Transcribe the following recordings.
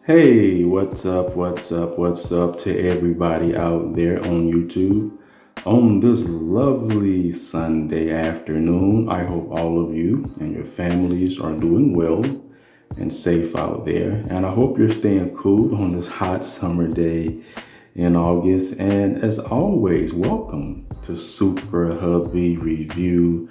Hey, what's up? What's up to everybody out there on YouTube on this lovely Sunday afternoon? I hope all of you and your families are doing well and safe out there. And I hope you're staying cool on this hot summer day in August. And as always, welcome to Super Hubby Review.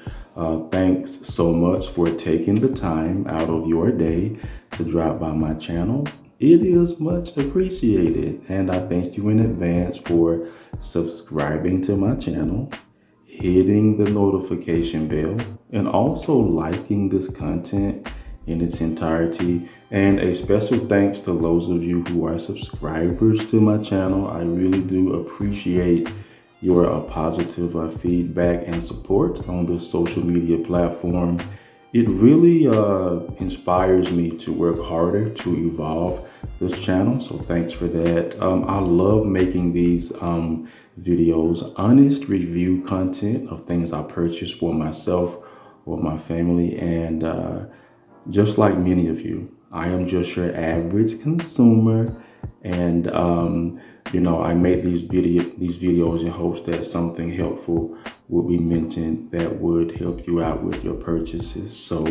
Thanks so much for taking the time out of your day to drop by my channel. It is much appreciated, and I thank you in advance for subscribing to my channel, hitting the notification bell, and also liking this content in its entirety. And a special thanks to those of you who are subscribers to my channel. I really do appreciate your positive feedback and support on this social media platform. It really inspires me to work harder to evolve this channel. So thanks for that. I love making these videos, honest review content of things I purchased for myself or my family. And just like many of you, I am just your average consumer. And I made these videos in hopes that something helpful would be mentioned that would help you out with your purchases. So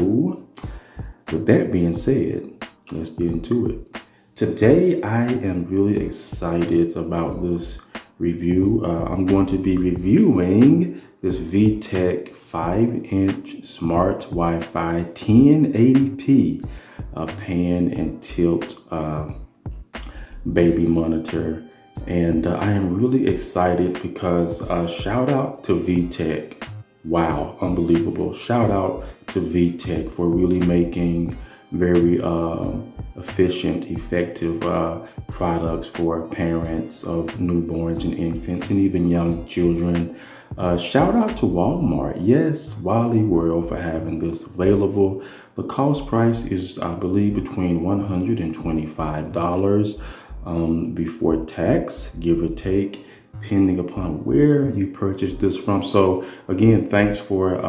with that being said, let's get into it. Today, I am really excited about this review. I'm going to be reviewing this VTech 5-inch smart Wi-Fi 1080p pan and tilt baby monitor. And I am really excited because shout out to VTech. Wow, unbelievable. Shout out to VTech for really making very efficient, effective products for parents of newborns and infants and even young children. Shout out to Walmart. Yes, Wally World for having this available. The cost price is, I believe, between $125 before tax, give or take, depending upon where you purchase this from. So again, thanks for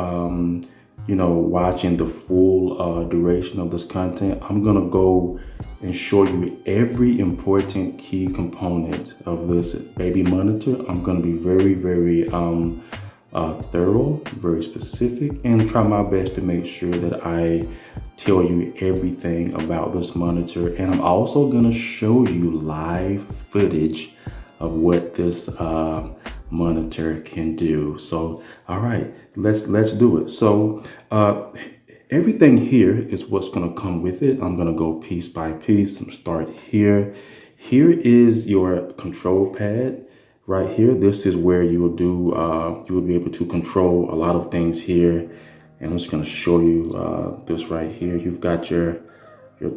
watching the full duration of this content. I'm gonna go and show you every important key component of this baby monitor. I'm gonna be very, very thorough, very specific, and try my best to make sure that I tell you everything about this monitor. And I'm also gonna show you live footage of what this monitor can do. So, all right, let's do it. So, everything here is what's gonna come with it. I'm gonna go piece by piece and start here. Here is your control pad. Right here, this is where you will do, you will be able to control a lot of things here. And I'm just gonna show you this right here. You've got your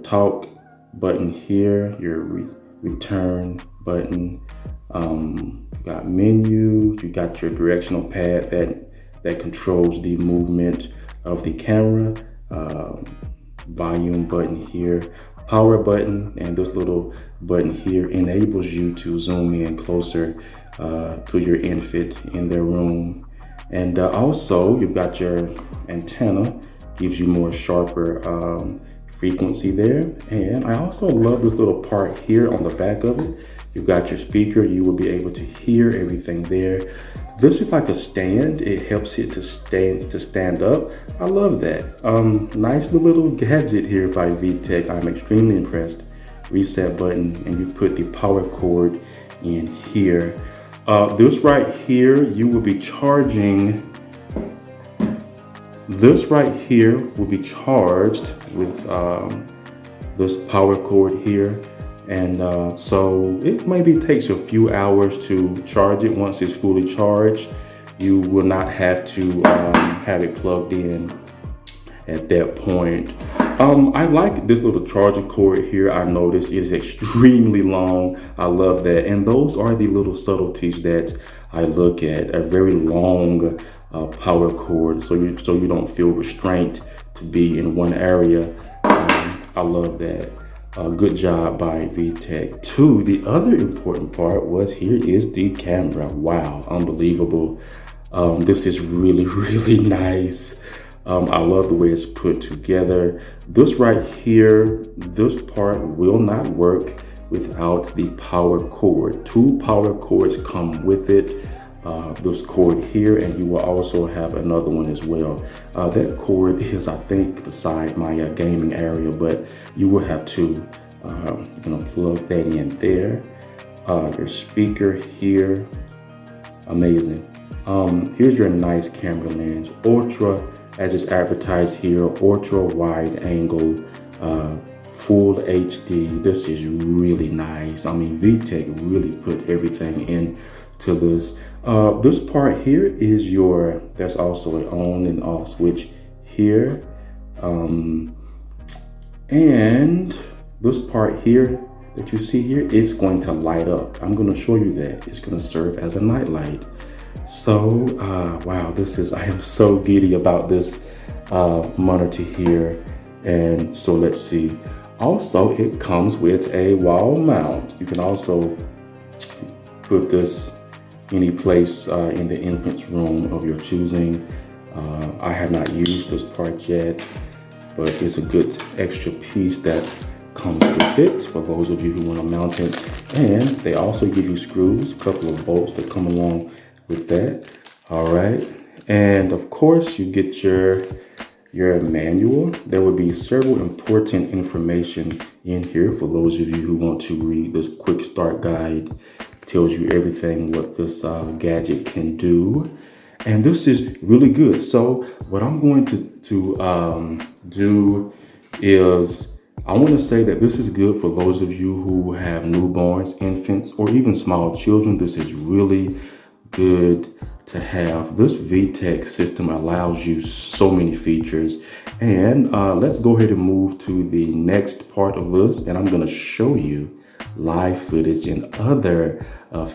talk button here, your return button. You've got menu, you got your directional pad that controls the movement of the camera, volume button here, power button, and this little button here enables you to zoom in closer to your infant in their room. And also you've got your antenna, gives you more sharper frequency there. And I also love this little part here on the back of it. You've got your speaker, you will be able to hear everything there. This is like a stand, it helps it to stand up. I love that. Nice little gadget here by VTech. I'm extremely impressed. Reset button, and you put the power cord in here. This right here, you will be charging. This right here will be charged with this power cord here. And so it maybe takes a few hours to charge it. Once it's fully charged, you will not have to have it plugged in at that point. I like this little charger cord here. I noticed it is extremely long. I love that. And those are the little subtleties that I look at. A very long power cord, so you don't feel restraint to be in one area. I love that. Good job by VTech. Two, the other important part was here is the camera. Wow, unbelievable. This is really, really nice. I love the way it's put together. This right here, this part will not work without the power cord. 2 power cords come with it. This cord here, and you will also have another one as well. That cord is, I think, beside my gaming area, but you will have 2. You're gonna plug that in there. Your speaker here, amazing. Here's your nice camera lens, ultra, as it's advertised here, ultra wide angle, full HD. This is really nice. I mean, VTech really put everything into this. This part here is there's also an on and off switch here. And this part here that you see here, it's going to light up. I'm going to show you that. It's going to serve as a night light. So, wow, I am so giddy about this monitor here. And so let's see. Also, it comes with a wall mount. You can also put this any place in the infant's room of your choosing. I have not used this part yet, but it's a good extra piece that comes with it for those of you who want to mount it. And they also give you screws, a couple of bolts that come along with that. All right. And of course, you get your manual. There will be several important information in here for those of you who want to read this quick start guide. It tells you everything what this gadget can do. And this is really good. So what I'm going to do is I want to say that this is good for those of you who have newborns, infants, or even small children. This is really good to have. This VTech system allows you so many features. And let's go ahead and move to the next part of this. And I'm going to show you live footage and other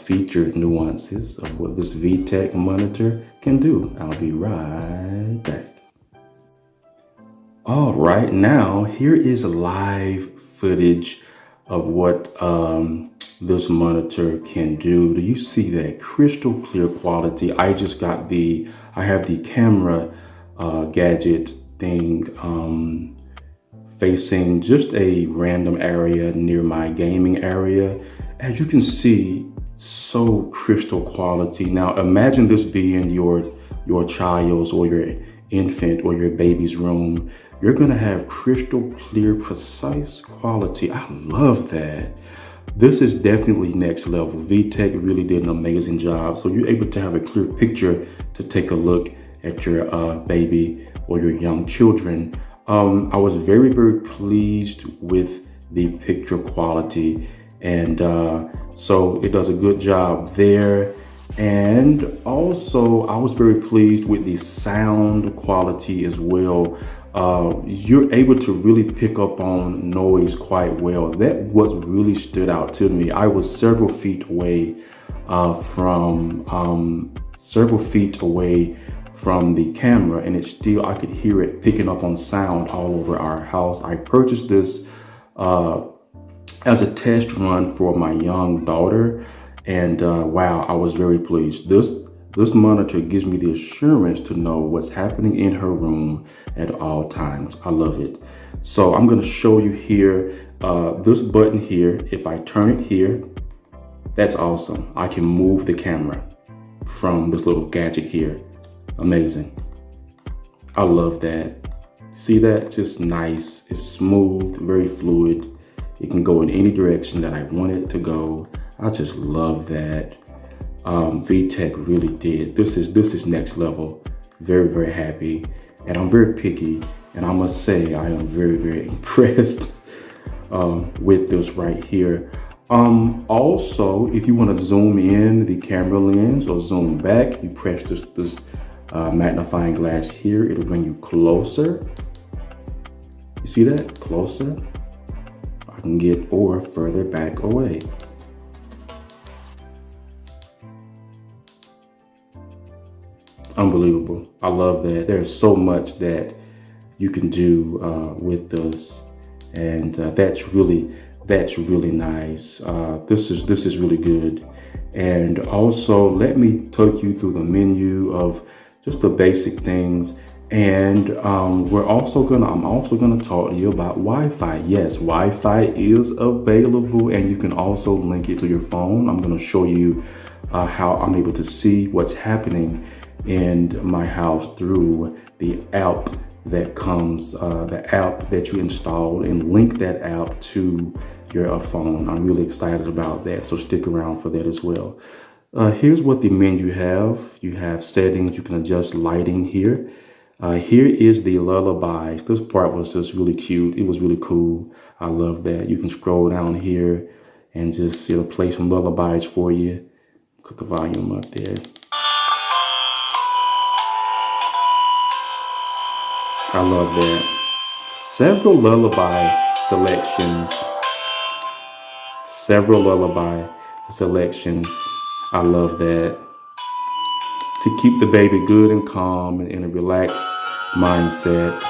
feature nuances of what this VTech monitor can do. I'll be right back. All right, now here is live footage of what this monitor can do. Do you see that crystal clear quality? I have the camera gadget thing facing just a random area near my gaming area. As you can see, so crystal quality. Now imagine this being your child's or your infant or your baby's room. You're gonna have crystal clear, precise quality. I love that. This is definitely next level. VTech really did an amazing job. So you're able to have a clear picture to take a look at your baby or your young children. I was very, very pleased with the picture quality. And so it does a good job there. And also I was very pleased with the sound quality as well. You're able to really pick up on noise quite well. That what really stood out to me. I was several feet away from the camera, and I could hear it picking up on sound all over our house. I purchased this as a test run for my young daughter, and wow, I was very pleased. This monitor gives me the assurance to know what's happening in her room at all times. I love it. So I'm going to show you here, this button here. If I turn it here, that's awesome. I can move the camera from this little gadget here. Amazing. I love that. See that? Just nice. It's smooth, very fluid. It can go in any direction that I want it to go. I just love that. VTech really did. This is next level. Very, very happy. And I'm very picky. And I must say, I am very, very impressed with this right here. Also, if you want to zoom in the camera lens or zoom back, you press this magnifying glass here. It'll bring you closer. You see that? Closer. I can get or further back away. Unbelievable. I love that. There's so much that you can do with this, and that's really nice. This is really good. And also, let me take you through the menu of just the basic things. And I'm also gonna talk to you about Wi-Fi. Yes, Wi-Fi is available, and you can also link it to your phone. I'm gonna show you how I'm able to see what's happening in my house through the app the app that you installed, and link that app to your phone. I'm really excited about that, so stick around for that as well. Here's what the menu have. You have settings. You can adjust lighting here. Here is the lullabies. This part was just really cute. It was really cool. I love that. You can scroll down here and just play some lullabies for you. Put the volume up there. I love that. Several lullaby selections. Several lullaby selections. I love that. To keep the baby good and calm and in a relaxed mindset.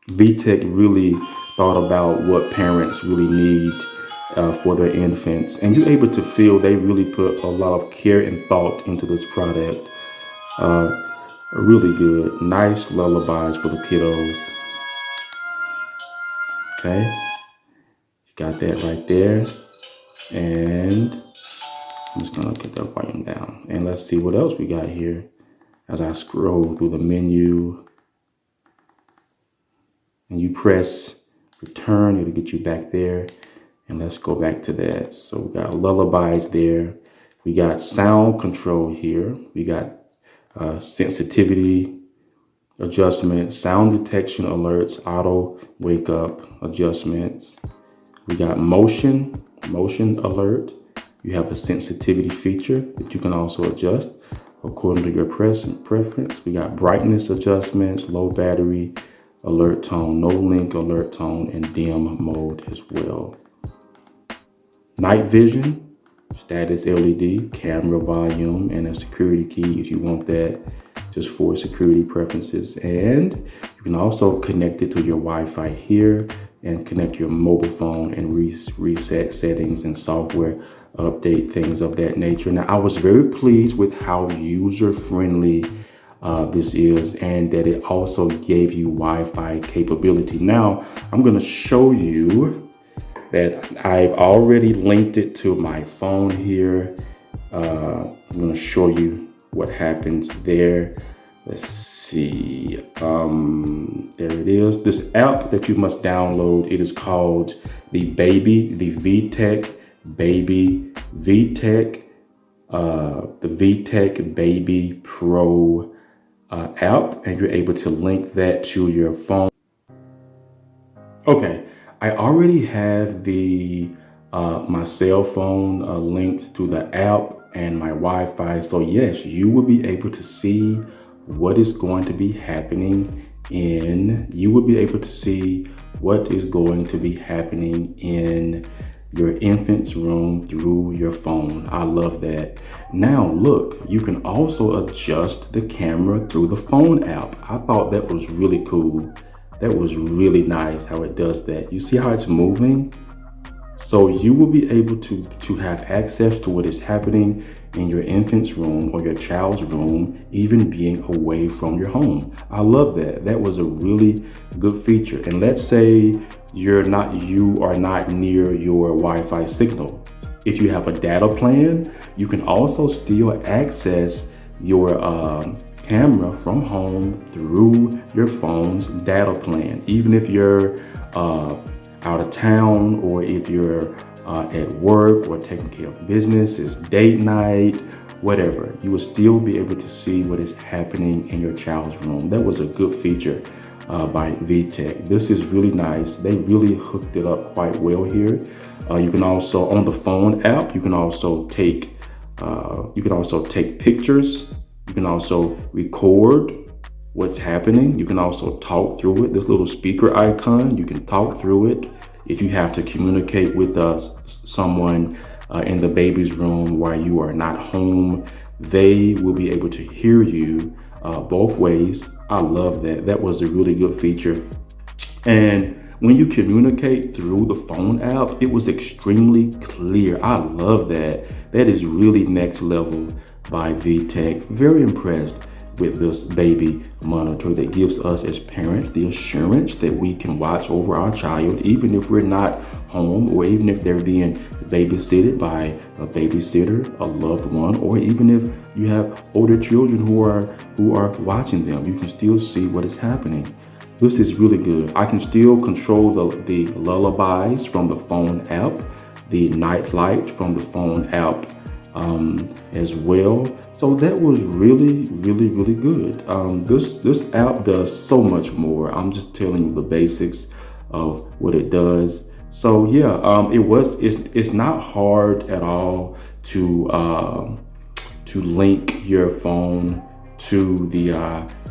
VTech really thought about what parents really need for their infants, and you're able to feel they really put a lot of care and thought into this product. Really good, nice lullabies for the kiddos. Okay, you got that right there, and I'm just gonna get that volume down, and let's see what else we got here as I scroll through the menu. And you press return, it'll get you back there. And let's go back to that. So we got lullabies there. We got sound control here. We got sensitivity adjustments, sound detection alerts, auto wake up adjustments. We got motion alert. You have a sensitivity feature that you can also adjust according to your preference. We got brightness adjustments, low battery, alert tone, no link alert tone, and dim mode as well. Night vision, status LED, camera volume, and a security key if you want that, just for security preferences. And you can also connect it to your Wi-Fi here and connect your mobile phone and reset settings and software update, things of that nature. Now, I was very pleased with how user-friendly this is, and that it also gave you Wi-Fi capability. Now, I'm going to show you that I've already linked it to my phone here. I'm going to show you what happens there. Let's see. There it is. This app that you must download, it is called the VTech Baby Pro app, and you're able to link that to your phone. Okay, I already have the my cell phone linked to the app and my Wi-Fi. So yes, you will be able to see what is going to be happening in. You will be able to see what is going to be happening in your infant's room through your phone. I love that. Now look, you can also adjust the camera through the phone app. I thought that was really cool. That was really nice how it does that. You see how it's moving? So you will be able to have access to what is happening in your infant's room or your child's room, even being away from your home. I love that. That was a really good feature. And let's say you are not near your Wi-Fi signal. If you have a data plan, you can also still access your camera from home through your phone's data plan. Even if you're out of town, or if you're at work or taking care of business, it's date night, whatever, you will still be able to see what is happening in your child's room. That was a good feature by VTech. This is really nice. They really hooked it up quite well here. You can also, on the phone app, you can also take pictures. You can also record what's happening. You can also talk through it. This little speaker icon, you can talk through it. If you have to communicate with someone in the baby's room while you are not home, they will be able to hear you both ways. I love that. That was a really good feature. And when you communicate through the phone app, it was extremely clear. I love that. That is really next level by VTech. Very impressed with this baby monitor that gives us as parents the assurance that we can watch over our child, even if we're not home, or even if they're being babysitted by a babysitter, a loved one, or even if you have older children who are watching them, you can still see what is happening. This is really good. I can still control the lullabies from the phone app, the night light from the phone app as well. So that was really, really, really good. This app does so much more. I'm just telling you the basics of what it does. So yeah, it's not hard at all to link your phone to the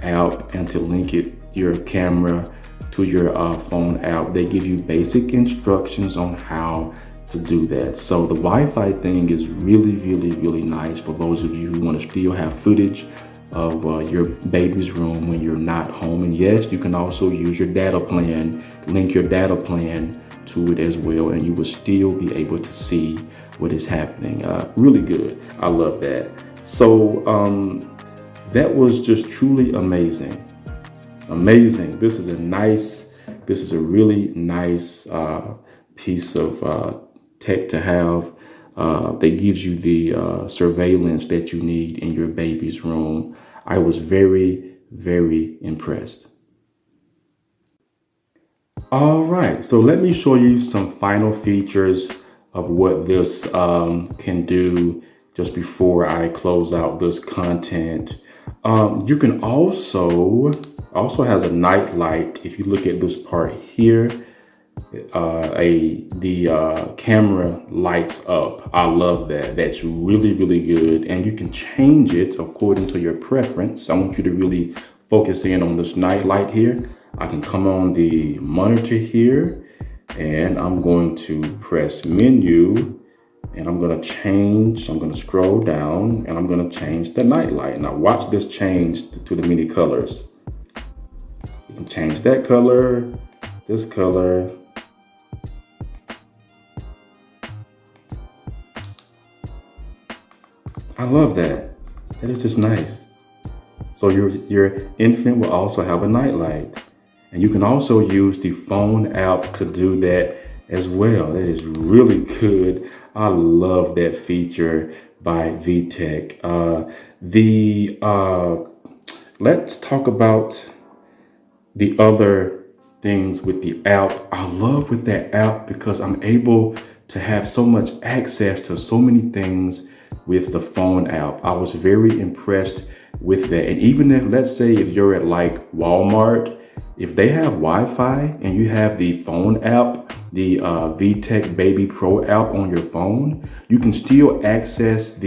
app and to link your camera to your phone app. They give you basic instructions on how to do that. So the Wi-Fi thing is really, really, really nice for those of you who want to still have footage of your baby's room when you're not home. And yes, you can also use your data plan, link your data plan to it as well, and you will still be able to see what is happening. Really good. I love that. So that was just truly amazing. Amazing. This is a really nice piece of tech to have that gives you the surveillance that you need in your baby's room. I was very, very impressed. All right, so let me show you some final features of what this can do just before I close out this content. You can also has a night light. If you look at this part here, the camera lights up. I love that. That's really, really good. And you can change it according to your preference. I want you to really focus in on this night light here. I can come on the monitor here, and I'm going to press menu, and I'm going to scroll down, and I'm going to change the night light. Now watch this change to the many colors. You can change that color, this color. I love that. That is just nice. So your infant will also have a night light. And you can also use the phone app to do that as well. That is really good. I love that feature by VTech. Let's talk about the other things with the app. I love with that app because I'm able to have so much access to so many things with the phone app. I was very impressed with that. And even if, let's say, if you're at like Walmart, if they have Wi-Fi and you have the phone app, the VTech Baby Pro app on your phone, you can still access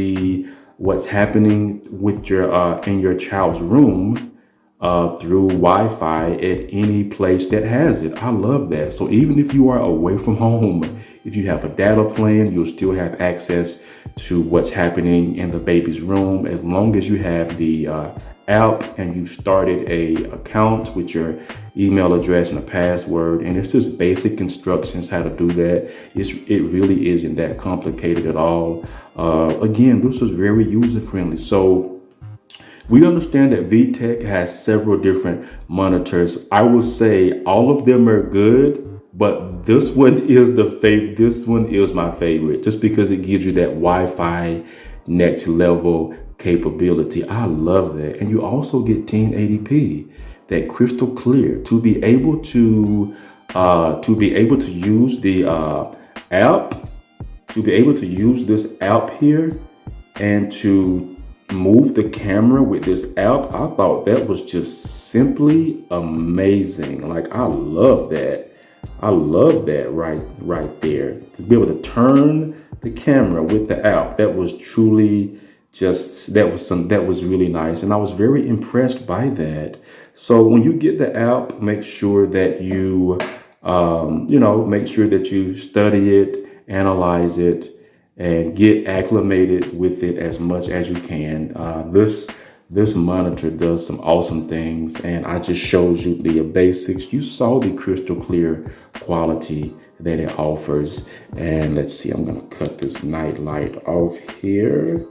what's happening with your in your child's room through Wi-Fi at any place that has it. I love that. So even if you are away from home, if you have a data plan, you'll still have access to what's happening in the baby's room, as long as you have the app and you started a account with your email address and a password. And it's just basic instructions how to do that. It really isn't that complicated at all. Again, this is very user friendly. So we understand that VTech has several different monitors. I will say all of them are good, but this one is This one is my favorite, just because it gives you that Wi-Fi next level capability. I love that. And you also get 1080p, that crystal clear, to be able to use the app, to be able to use this app here and to move the camera with this app. I thought that was just simply amazing. Like, I love that. I love that right there. To be able to turn the camera with the app, that was truly that was really nice. And I was very impressed by that. So when you get the app, make sure that you, make sure that you study it, analyze it, and get acclimated with it as much as you can. This monitor does some awesome things, and I just showed you the basics. You saw the crystal clear quality that it offers. And let's see, I'm gonna cut this night light off here.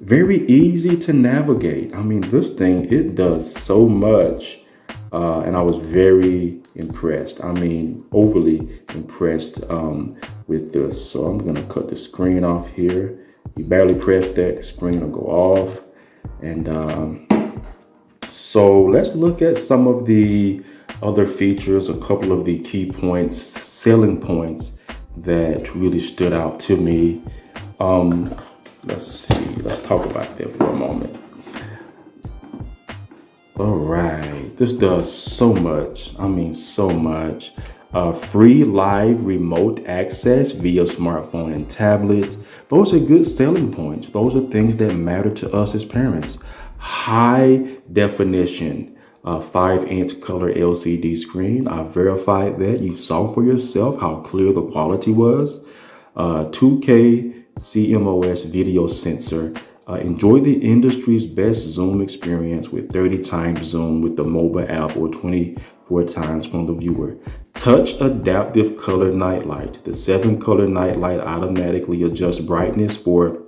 very easy to navigate. I mean, this thing, it does so much. And I was very impressed. I mean, overly impressed with this. So I'm gonna cut the screen off here. You barely press that, the screen will go off. And so let's look at some of the other features, a couple of the key points, selling points that really stood out to me. Let's see, let's talk about that for a moment. All right, this does so much. I mean, so much. Free live remote access via smartphone and tablet. Those are good selling points. Those are things that matter to us as parents. High definition, 5-inch color LCD screen. I verified that. You saw for yourself how clear the quality was. 2K CMOS video sensor. Enjoy the industry's best zoom experience with 30 times zoom with the mobile app or 24 times from the viewer. Touch adaptive color nightlight. The 7-color nightlight automatically adjusts brightness for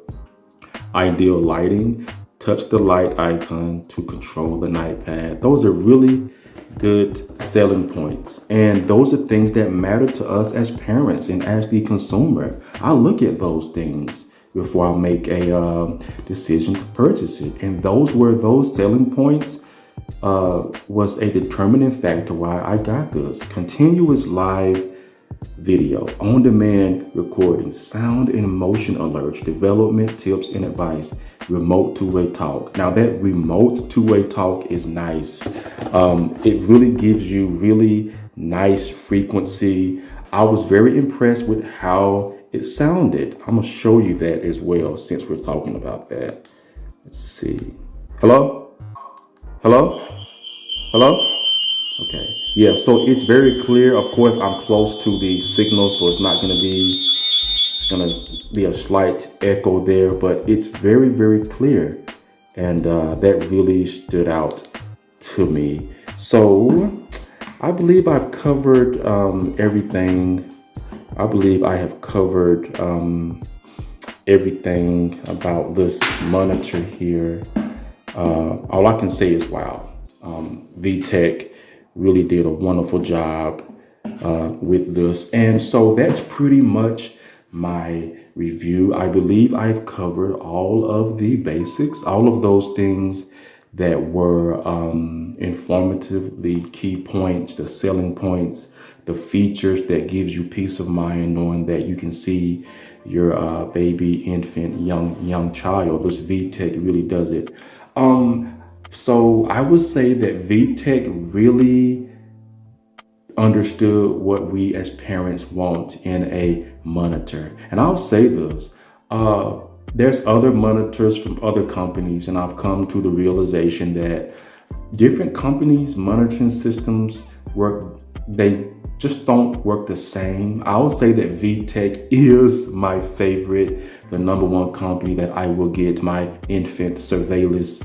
ideal lighting. Touch the light icon to control the night pad. Those are really good selling points. And those are things that matter to us as parents and as the consumer. I look at those things before I make a decision to purchase it. And those selling points was a determining factor why I got this. Continuous live video, on-demand recording, sound and motion alerts, development tips and advice, remote two-way talk. Now that remote two-way talk is nice. It really gives you really nice frequency. I was very impressed with how it sounded. I'm gonna show you that as well since we're talking about that. Let's see. Hello? Hello? Hello? Okay. Yeah, so it's very clear. Of course, I'm close to the signal, so it's gonna be a slight echo there, but it's very, very clear. And that really stood out to me. So I believe I've covered everything. I believe I have covered everything about this monitor here. All I can say is wow. VTech really did a wonderful job with this. And so that's pretty much my review. I believe I've covered all of the basics, all of those things that were informative, the key points, the selling points, the features that gives you peace of mind knowing that you can see your baby, infant, young child. This VTech really does it. So I would say that VTech really understood what we as parents want in a monitor. And I'll say this, there's other monitors from other companies, and I've come to the realization that different companies' monitoring systems they just don't work the same. I'll say that VTech is my favorite, the #1 company that I will get my infant surveillance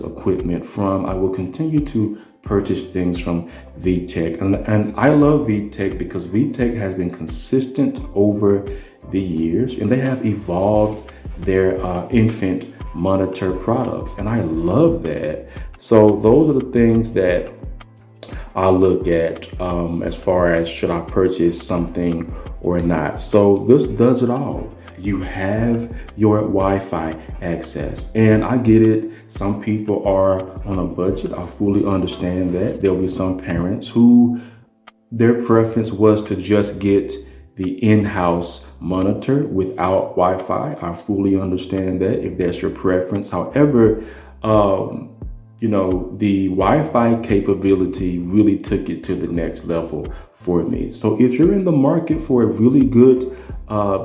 equipment from. I will continue to purchase things from VTech. And I love VTech because VTech has been consistent over the years and they have evolved their infant monitor products. And I love that. So those are the things that I look at as far as should I purchase something or not. So this does it all. You have your Wi-Fi access, and I get it. Some people are on a budget. I fully understand that. There'll be some parents who their preference was to just get the in-house monitor without Wi-Fi. I fully understand that if that's your preference. However, the Wi-Fi capability really took it to the next level for me. So if you're in the market for a really good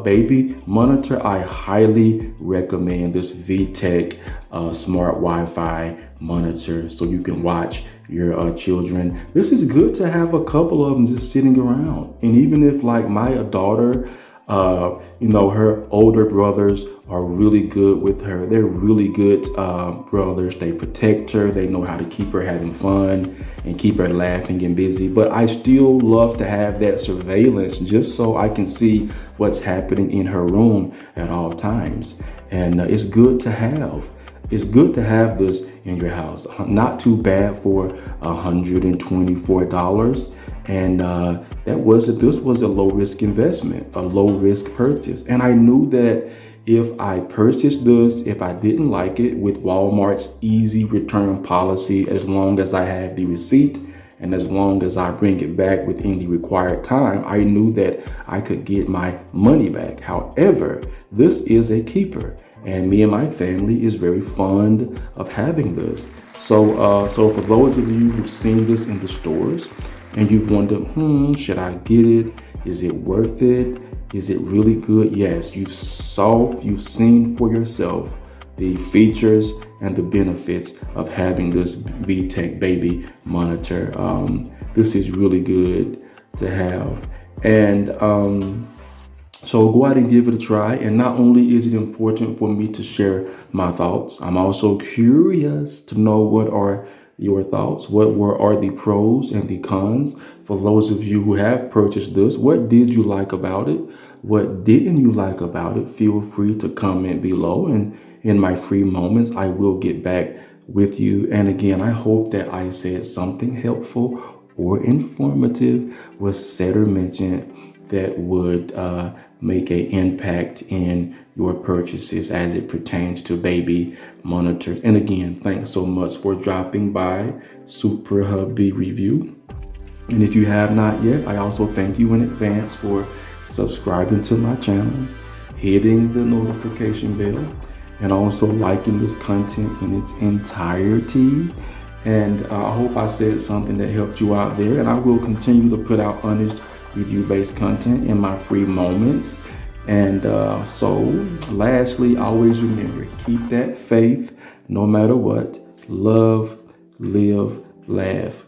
baby monitor, I highly recommend this VTech smart Wi-Fi monitor so you can watch your children. This is good to have a couple of them just sitting around. And even if like my daughter, Her older brothers are really good with her. They're really good brothers. They protect her. They know how to keep her having fun and keep her laughing and busy. But I still love to have that surveillance just so I can see what's happening in her room at all times. And it's good to have. It's good to have this in your house. Not too bad for $124. And this was a low risk investment, a low risk purchase. And I knew that if I purchased this, if I didn't like it, with Walmart's easy return policy, as long as I have the receipt and as long as I bring it back within the required time, I knew that I could get my money back. However, this is a keeper, and me and my family is very fond of having this. So for those of you who've seen this in the stores and you've wondered, should I get it? Is it worth it? Is it really good? Yes, you've seen for yourself the features and the benefits of having this VTech baby monitor. This is really good to have. And so go out and give it a try. And not only is it important for me to share my thoughts, I'm also curious to know what are your thoughts. Are the pros and the cons? For those of you who have purchased this, what did you like about it? What didn't you like about it? Feel free to comment below, and in my free moments, I will get back with you. And again, I hope that I said something helpful or informative, was said or mentioned that would make an impact in your purchases as it pertains to baby monitors. And again, thanks so much for dropping by Super Hubby Review. And if you have not yet, I also thank you in advance for subscribing to my channel, hitting the notification bell, and also liking this content in its entirety. And I hope I said something that helped you out there. And I will continue to put out honest review-based content in my free moments. And so lastly, always remember, keep that faith no matter what. Love, live, laugh.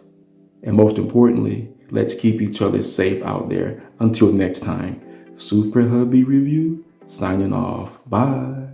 And most importantly, let's keep each other safe out there. Until next time, Super Hubby Review, signing off. Bye.